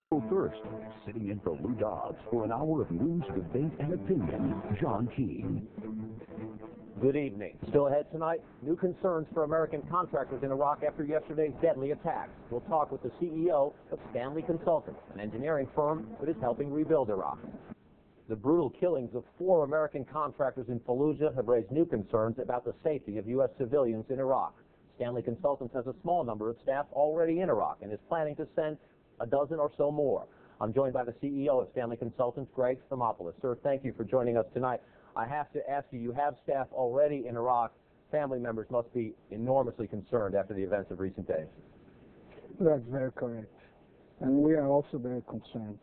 First, sitting in for Lou Dobbs for an hour of news, debate, and opinion, John Keane. Good evening. Still ahead tonight, new concerns for American contractors in Iraq after yesterday's deadly attacks. We'll talk with the CEO of Stanley Consultants, an engineering firm that is helping rebuild Iraq. The brutal killings of 4 American contractors in Fallujah have raised new concerns about the safety of U.S. civilians in Iraq. Stanley Consultants has a small number of staff already in Iraq and is planning to send a dozen or so more. I'm joined by the CEO of Stanley Consultants, Thomopulos. Sir, thank you for joining us tonight. I have to ask you have staff already in Iraq. Family members must be enormously concerned after the events of recent days. That's very correct. And we are also very concerned.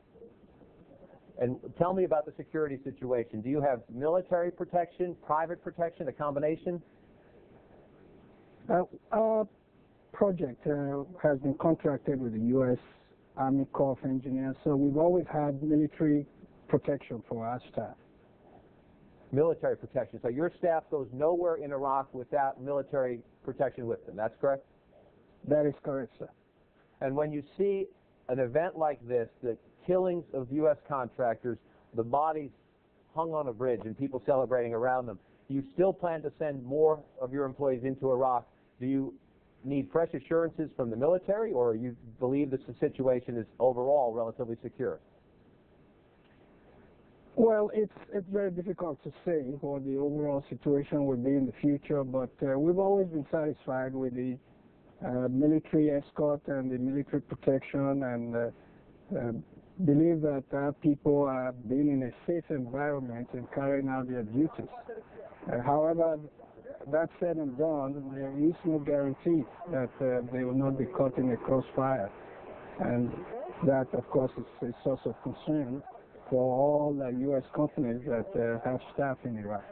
And tell me about the security situation. Do you have military protection, private protection, a combination? Our project has been contracted with the U.S. Army Corps of Engineers, so we've always had military protection for our staff. Military protection. So your staff goes nowhere in Iraq without military protection with them. That's correct? That is correct, sir. And when you see an event like this, the killings of U.S. contractors, the bodies hung on a bridge and people celebrating around them, you still plan to send more of your employees into Iraq. Do you need fresh assurances from the military, or you believe that the situation is overall relatively secure? Well, it's very difficult to say what the overall situation will be in the future, but we've always been satisfied with the military escort and the military protection, and believe that our people are being in a safe environment and carrying out their duties. However, that said and done, there is no guarantee that they will not be caught in a crossfire, and that, of course, is a source of concern for all U.S. companies that have staff in Iraq.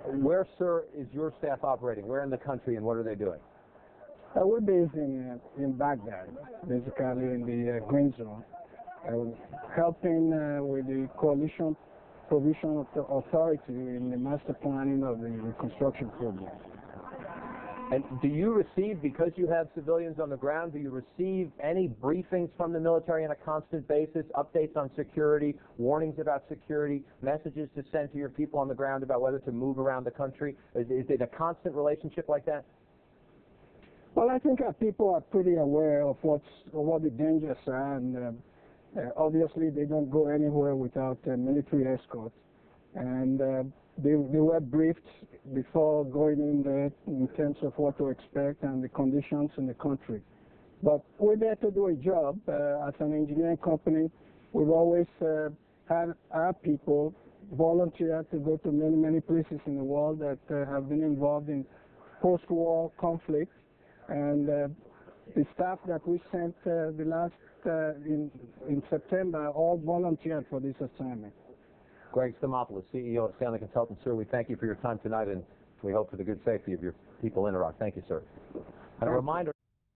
Where, sir, is your staff operating? Where in the country, and what are they doing? We're based in Baghdad, basically in the Green Zone, helping with the coalition provision authority in the master planning of the reconstruction program. And do you receive, because you have civilians on the ground, do you receive any briefings from the military on a constant basis, updates on security, warnings about security, messages to send to your people on the ground about whether to move around the country? Is it a constant relationship like that? Well, I think our people are pretty aware of what the dangers are, and obviously they don't go anywhere without military escort. And they were briefed before going in there in terms of what to expect and the conditions in the country. But we're there to do a job. As an engineering company, we've always had our people volunteer to go to many places in the world that have been involved in post-war conflict. And the staff that we sent in September all volunteered for this assignment. Thomopulos, CEO of Stanley Consultants. Sir, we thank you for your time tonight, and we hope for the good safety of your people in Iraq. Thank you, sir. And a reminder.